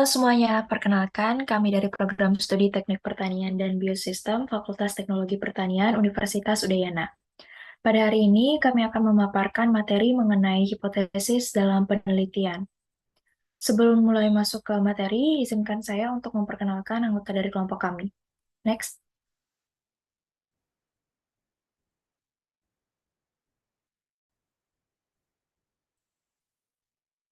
semuanya, perkenalkan kami dari Program Studi Teknik Pertanian dan Biosistem Fakultas Teknologi Pertanian Universitas Udayana. Pada hari ini kami akan memaparkan materi mengenai hipotesis dalam penelitian. Sebelum mulai masuk ke materi, izinkan saya untuk memperkenalkan anggota dari kelompok kami. Next.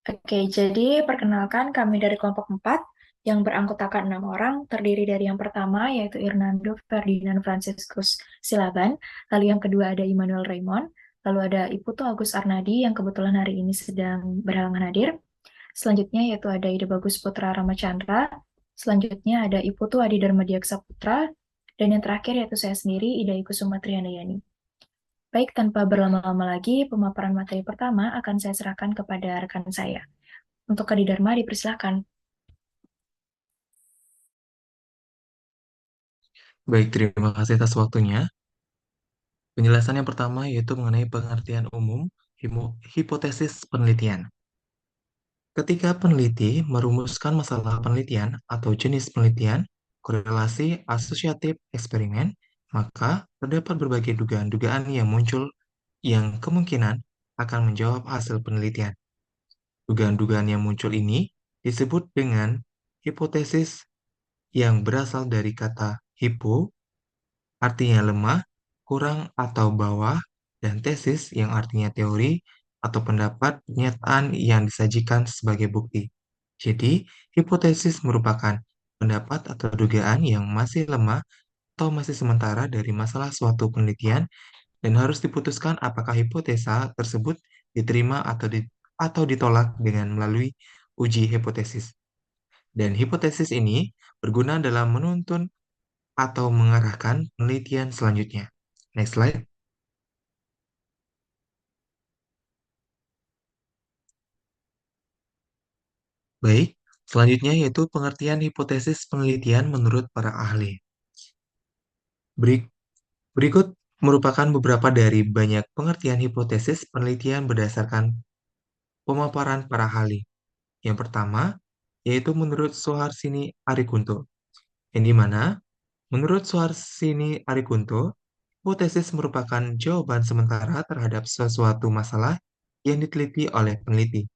Oke, jadi perkenalkan kami dari kelompok 4 yang beranggotakan 6 orang, terdiri dari yang pertama yaitu Hernando Ferdinand Franciscus Silaban, lalu yang kedua ada Immanuel Raymond, lalu ada Iputu Agus Arnadi yang kebetulan hari ini sedang berhalangan hadir. Selanjutnya yaitu ada Ida Bagus Putra Ramachandra, selanjutnya ada Iputu Adi Darmadiaksa Putra, dan yang terakhir yaitu saya sendiri, Ida Iku Sumatri Handayani. Baik, tanpa berlama-lama lagi, pemaparan materi pertama akan saya serahkan kepada rekan saya. Untuk Kadi Dharma, dipersilahkan. Baik, terima kasih atas waktunya. Penjelasan yang pertama yaitu mengenai pengertian umum hipotesis penelitian. Ketika peneliti merumuskan masalah penelitian atau jenis penelitian, korelasi asosiatif eksperimen, maka terdapat berbagai dugaan-dugaan yang muncul yang kemungkinan akan menjawab hasil penelitian. Dugaan-dugaan yang muncul ini disebut dengan hipotesis yang berasal dari kata hipo, artinya lemah, kurang atau bawah, dan tesis yang artinya teori atau pendapat pernyataan yang disajikan sebagai bukti. Jadi, hipotesis merupakan pendapat atau dugaan yang masih lemah atau masih sementara dari masalah suatu penelitian dan harus diputuskan apakah hipotesa tersebut diterima atau ditolak dengan melalui uji hipotesis. Dan hipotesis ini berguna dalam menuntun atau mengarahkan penelitian selanjutnya. Next slide. Baik, selanjutnya yaitu pengertian hipotesis penelitian menurut para ahli. Beri- Berikut merupakan beberapa dari banyak pengertian hipotesis penelitian berdasarkan pemaparan para ahli. Yang pertama, yaitu menurut Soeharsini Arikunto, yang dimana menurut Soeharsini Arikunto, hipotesis merupakan jawaban sementara terhadap sesuatu masalah yang diteliti oleh peneliti,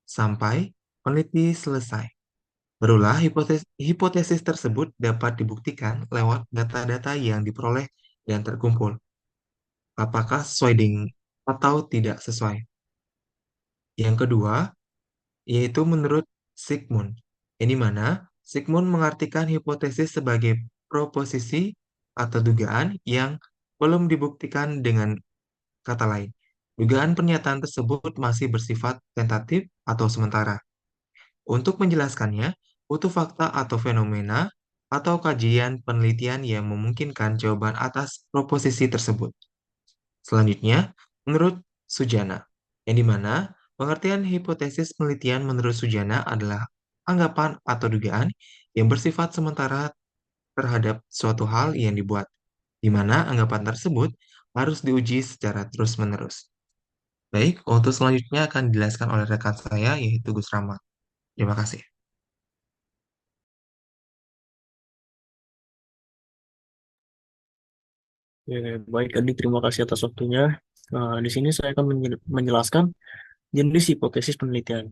sampai peneliti selesai. Barulah hipotesis tersebut dapat dibuktikan lewat data-data yang diperoleh dan terkumpul, apakah sesuai dengan atau tidak sesuai. Yang kedua, yaitu menurut Sigmund, yang dimana Sigmund mengartikan hipotesis sebagai proposisi atau dugaan yang belum dibuktikan. Dengan kata lain, dugaan pernyataan tersebut masih bersifat tentatif atau sementara. Untuk menjelaskannya, butuh fakta atau fenomena atau kajian penelitian yang memungkinkan jawaban atas proposisi tersebut. Selanjutnya, menurut Sujana, yang dimana pengertian hipotesis penelitian menurut Sujana adalah anggapan atau dugaan yang bersifat sementara terhadap suatu hal yang dibuat, di mana anggapan tersebut harus diuji secara terus-menerus. Baik, untuk selanjutnya akan dijelaskan oleh rekan saya, yaitu Gus Rama. Terima kasih. Ya, baik, Adi, terima kasih atas waktunya. Di sini saya akan menjelaskan jenis hipotesis penelitian.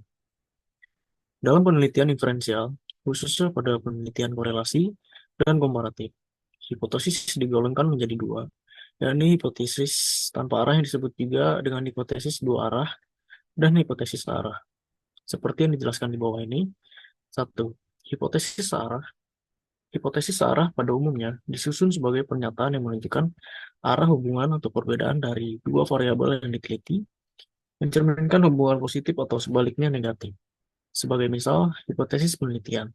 Dalam penelitian inferensial, khususnya pada penelitian korelasi dan komparatif, hipotesis digolongkan menjadi dua, yakni hipotesis tanpa arah yang disebut juga dengan hipotesis dua arah dan hipotesis searah. Seperti yang dijelaskan di bawah ini, satu, hipotesis searah. Hipotesis searah pada umumnya disusun sebagai pernyataan yang menunjukkan arah hubungan atau perbedaan dari dua variabel yang diteliti, mencerminkan hubungan positif atau sebaliknya negatif. Sebagai misal, hipotesis penelitian.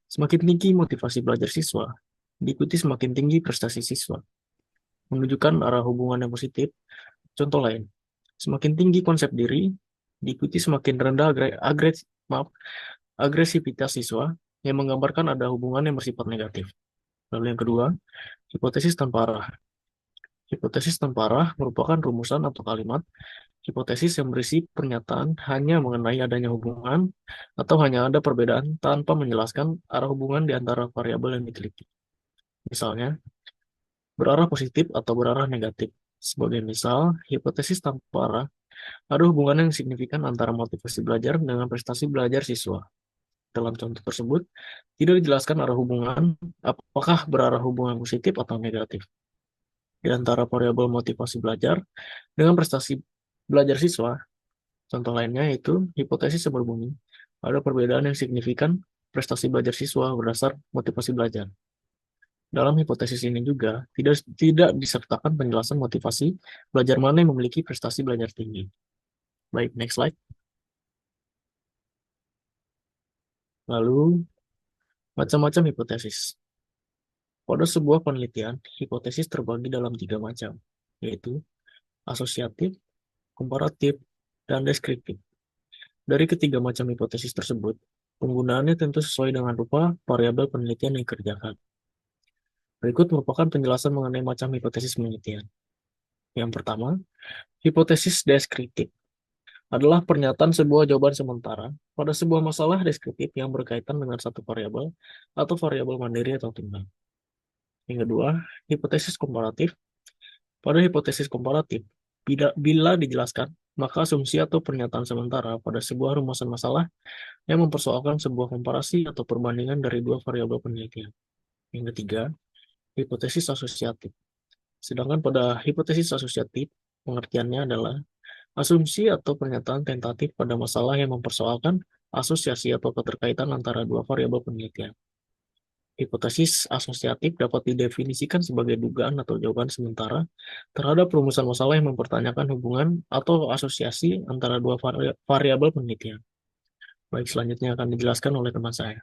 Semakin tinggi motivasi belajar siswa, diikuti semakin tinggi prestasi siswa. Menunjukkan arah hubungan yang positif. Contoh lain, semakin tinggi konsep diri, diikuti semakin rendah agresivitas siswa yang menggambarkan ada hubungan yang bersifat negatif. Lalu yang kedua, hipotesis tanpa arah. Hipotesis tanpa arah merupakan rumusan atau kalimat hipotesis yang berisi pernyataan hanya mengenai adanya hubungan atau hanya ada perbedaan tanpa menjelaskan arah hubungan di antara variabel yang diteliti. Misalnya, berarah positif atau berarah negatif. Sebagai misal, hipotesis tanpa arah ada hubungan yang signifikan antara motivasi belajar dengan prestasi belajar siswa. Dalam contoh tersebut, tidak dijelaskan arah hubungan, apakah berarah hubungan positif atau negatif. Di antara variabel motivasi belajar dengan prestasi belajar siswa, contoh lainnya yaitu hipotesis yang berbunyi, ada perbedaan yang signifikan prestasi belajar siswa berdasar motivasi belajar. Dalam hipotesis ini juga tidak disertakan penjelasan motivasi belajar mana yang memiliki prestasi belajar tinggi. Baik, next slide. Lalu, macam-macam hipotesis. Pada sebuah penelitian, hipotesis terbagi dalam 3 macam, yaitu asosiatif, komparatif, dan deskriptif. Dari ketiga macam hipotesis tersebut, penggunaannya tentu sesuai dengan rupa variabel penelitian yang dikerjakan. Berikut merupakan penjelasan mengenai macam hipotesis penelitian. Yang pertama, hipotesis deskriptif adalah pernyataan sebuah jawaban sementara pada sebuah masalah deskriptif yang berkaitan dengan satu variabel atau variabel mandiri atau tunggal. Yang kedua, hipotesis komparatif. Pada hipotesis komparatif, bila dijelaskan, maka asumsi atau pernyataan sementara pada sebuah rumusan masalah yang mempersoalkan sebuah komparasi atau perbandingan dari dua variabel penelitian. Yang ketiga, hipotesis asosiatif. Sedangkan pada hipotesis asosiatif, pengertiannya adalah asumsi atau pernyataan tentatif pada masalah yang mempersoalkan asosiasi atau keterkaitan antara dua variabel penelitian. Hipotesis asosiatif dapat didefinisikan sebagai dugaan atau jawaban sementara terhadap rumusan masalah yang mempertanyakan hubungan atau asosiasi antara dua variabel penelitian. Baik, selanjutnya akan dijelaskan oleh teman saya.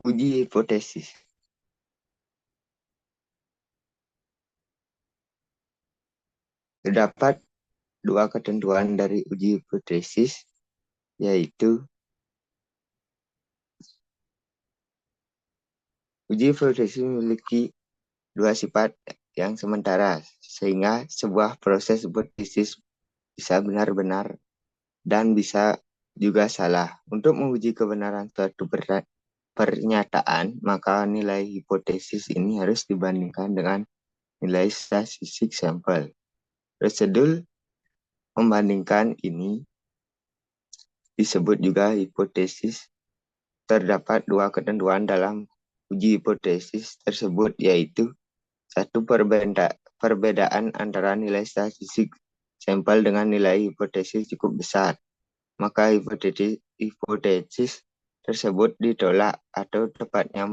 Uji hipotesis. Terdapat dua ketentuan dari uji hipotesis, yaitu uji hipotesis memiliki dua sifat yang sementara, sehingga sebuah proses hipotesis bisa benar-benar dan bisa juga salah. Untuk menguji kebenaran suatu pernyataan, maka nilai hipotesis ini harus dibandingkan dengan nilai statistik sampel. Prosedur membandingkan ini disebut juga hipotesis. Terdapat dua ketentuan dalam uji hipotesis tersebut, yaitu satu, perbedaan antara nilai statistik sampel dengan nilai hipotesis cukup besar, maka hipotesis tersebut ditolak atau tepatnya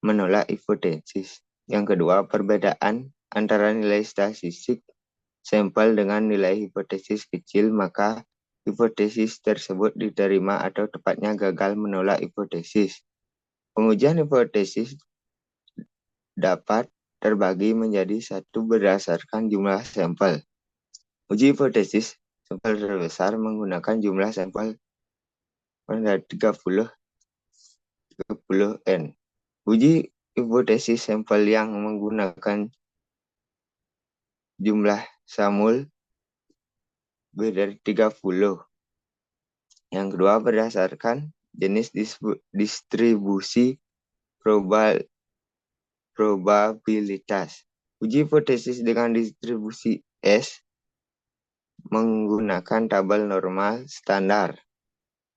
menolak hipotesis. Yang kedua, perbedaan antara nilai statistik sampel dengan nilai hipotesis kecil, maka hipotesis tersebut diterima atau tepatnya gagal menolak hipotesis. Pengujian hipotesis dapat terbagi menjadi satu berdasarkan jumlah sampel. Uji hipotesis sampel terbesar menggunakan jumlah sampel 30 N. Uji hipotesis sampel yang menggunakan jumlah samul lebih dari 30. Yang kedua, berdasarkan jenis distribusi probabilitas. Uji hipotesis dengan distribusi S menggunakan tabel normal standar.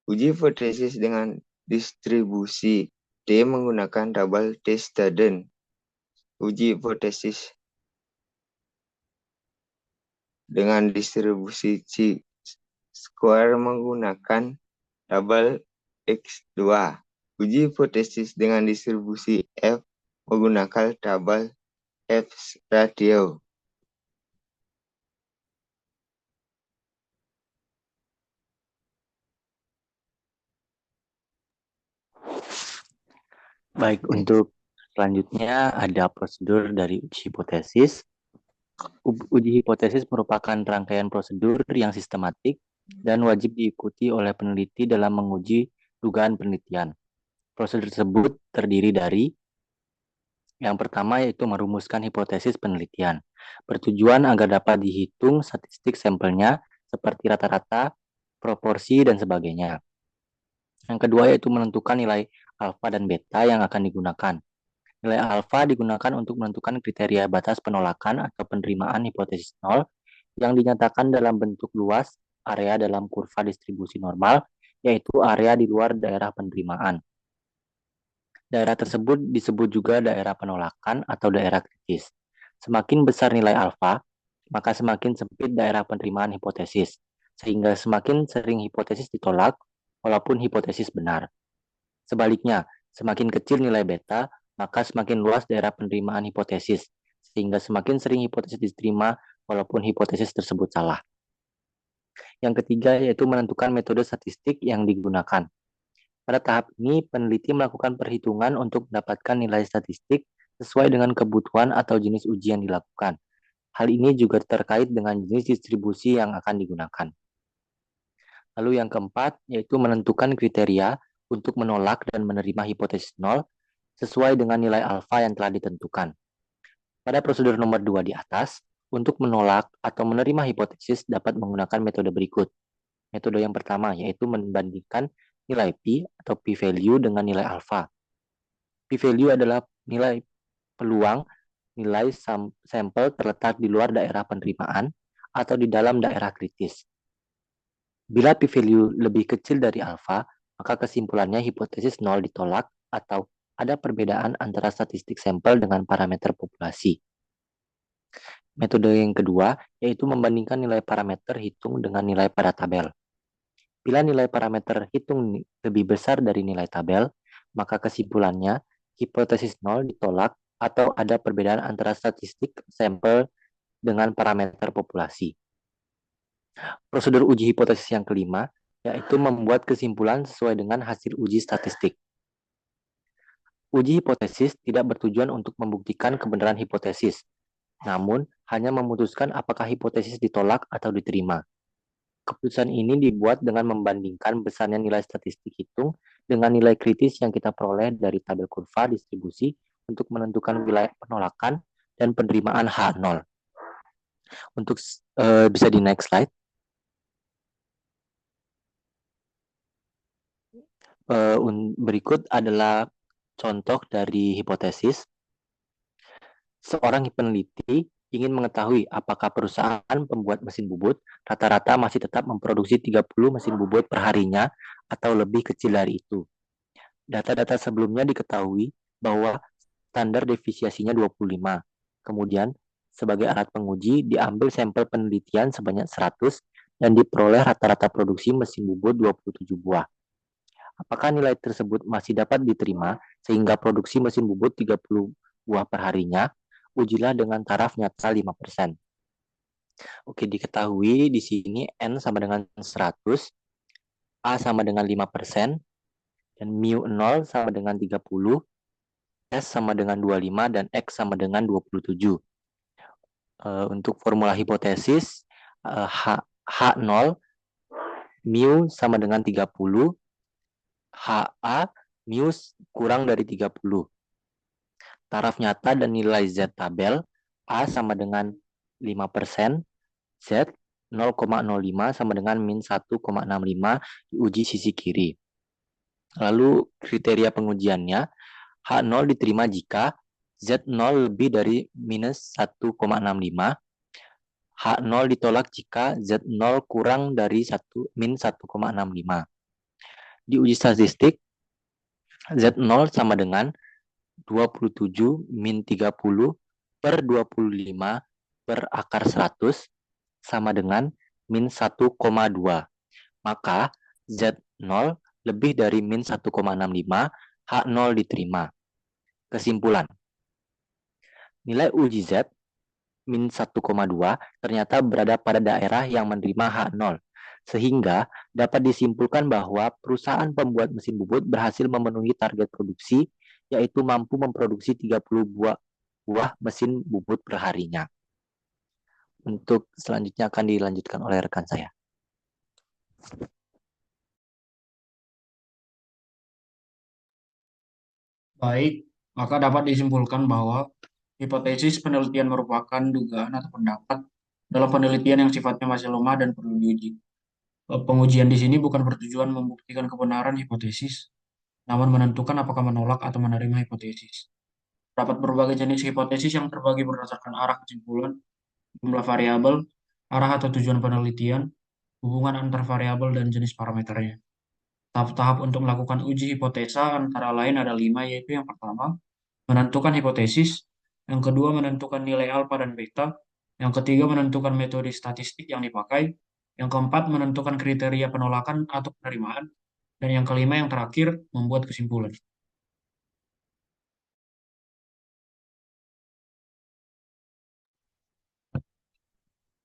Uji hipotesis dengan distribusi T menggunakan tabel T-Student. Uji hipotesis dengan distribusi C-square menggunakan tabel X2. Uji hipotesis dengan distribusi F menggunakan tabel F-ratio. Baik, untuk selanjutnya ada prosedur dari uji hipotesis. Uji hipotesis merupakan rangkaian prosedur yang sistematik dan wajib diikuti oleh peneliti dalam menguji dugaan penelitian. Prosedur tersebut terdiri dari yang pertama yaitu merumuskan hipotesis penelitian. Bertujuan agar dapat dihitung statistik sampelnya seperti rata-rata, proporsi, dan sebagainya. Yang kedua yaitu menentukan nilai alfa dan beta yang akan digunakan. Nilai alfa digunakan untuk menentukan kriteria batas penolakan atau penerimaan hipotesis nol yang dinyatakan dalam bentuk luas area dalam kurva distribusi normal, yaitu area di luar daerah penerimaan. Daerah tersebut disebut juga daerah penolakan atau daerah kritis. Semakin besar nilai alfa, maka semakin sempit daerah penerimaan hipotesis, sehingga semakin sering hipotesis ditolak walaupun hipotesis benar. Sebaliknya, semakin kecil nilai beta, maka semakin luas daerah penerimaan hipotesis, sehingga semakin sering hipotesis diterima walaupun hipotesis tersebut salah. Yang ketiga yaitu menentukan metode statistik yang digunakan. Pada tahap ini, peneliti melakukan perhitungan untuk mendapatkan nilai statistik sesuai dengan kebutuhan atau jenis uji yang dilakukan. Hal ini juga terkait dengan jenis distribusi yang akan digunakan. Lalu yang keempat, yaitu menentukan kriteria untuk menolak dan menerima hipotesis nol sesuai dengan nilai alfa yang telah ditentukan. Pada prosedur nomor 2 di atas, untuk menolak atau menerima hipotesis dapat menggunakan metode berikut. Metode yang pertama yaitu membandingkan nilai P atau P-value dengan nilai alfa. P-value adalah nilai peluang nilai sampel terletak di luar daerah penerimaan atau di dalam daerah kritis. Bila P-value lebih kecil dari alfa, maka kesimpulannya hipotesis nol ditolak atau ada perbedaan antara statistik sampel dengan parameter populasi. Metode yang kedua yaitu membandingkan nilai parameter hitung dengan nilai pada tabel. Bila nilai parameter hitung lebih besar dari nilai tabel, maka kesimpulannya hipotesis nol ditolak atau ada perbedaan antara statistik sampel dengan parameter populasi. Prosedur uji hipotesis yang kelima yaitu membuat kesimpulan sesuai dengan hasil uji statistik. Uji hipotesis tidak bertujuan untuk membuktikan kebenaran hipotesis, namun hanya memutuskan apakah hipotesis ditolak atau diterima. Keputusan ini dibuat dengan membandingkan besarnya nilai statistik hitung dengan nilai kritis yang kita peroleh dari tabel kurva distribusi untuk menentukan wilayah penolakan dan penerimaan H0. Untuk bisa di next slide. Berikut adalah contoh dari hipotesis. Seorang peneliti ingin mengetahui apakah perusahaan pembuat mesin bubut rata-rata masih tetap memproduksi 30 mesin bubut per harinya atau lebih kecil dari itu. Data-data sebelumnya diketahui bahwa standar defisiasinya 25. Kemudian, sebagai alat penguji, diambil sampel penelitian sebanyak 100 dan diperoleh rata-rata produksi mesin bubut 27 buah. Apakah nilai tersebut masih dapat diterima sehingga produksi mesin bubut 30 buah per harinya? Ujilah dengan taraf nyata 5%. Oke, diketahui di sini N sama dengan 100, A sama dengan 5%, dan mu 0 sama dengan 30, S sama dengan 25, dan X sama dengan 27. Untuk formula hipotesis, H0, mu sama dengan 30, HA, mu kurang dari 30. Taraf nyata dan nilai Z tabel, A sama dengan 5%, Z 0,05 sama dengan min 1,65 diuji sisi kiri. Lalu kriteria pengujiannya, H0 diterima jika Z0 lebih dari minus 1,65, H0 ditolak jika Z0 kurang dari min 1,65. Di uji statistik, Z0 sama dengan 27 min 30 per 25 per akar 100 sama dengan min 1,2. Maka Z0 lebih dari min 1,65, H0 diterima. Kesimpulan, nilai uji Z min 1,2 ternyata berada pada daerah yang menerima H0, sehingga dapat disimpulkan bahwa perusahaan pembuat mesin bubut berhasil memenuhi target produksi, yaitu mampu memproduksi 30 buah mesin bubut per harinya. Untuk selanjutnya akan dilanjutkan oleh rekan saya. Baik, maka dapat disimpulkan bahwa hipotesis penelitian merupakan dugaan atau pendapat dalam penelitian yang sifatnya masih lemah dan perlu diuji. Pengujian di sini bukan bertujuan membuktikan kebenaran hipotesis, namun menentukan apakah menolak atau menerima hipotesis. Terdapat berbagai jenis hipotesis yang terbagi berdasarkan arah kesimpulan, jumlah variabel, arah atau tujuan penelitian, hubungan antar variabel, dan jenis parameternya. Tahap-tahap untuk melakukan uji hipotesa antara lain ada 5, yaitu yang pertama, menentukan hipotesis, yang kedua menentukan nilai alfa dan beta, yang ketiga menentukan metode statistik yang dipakai, yang keempat menentukan kriteria penolakan atau penerimaan, dan yang kelima yang terakhir membuat kesimpulan.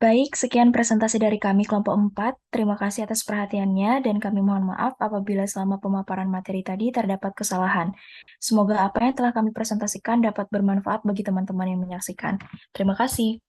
Baik, sekian presentasi dari kami kelompok 4. Terima kasih atas perhatiannya dan kami mohon maaf apabila selama pemaparan materi tadi terdapat kesalahan. Semoga apa yang telah kami presentasikan dapat bermanfaat bagi teman-teman yang menyaksikan. Terima kasih.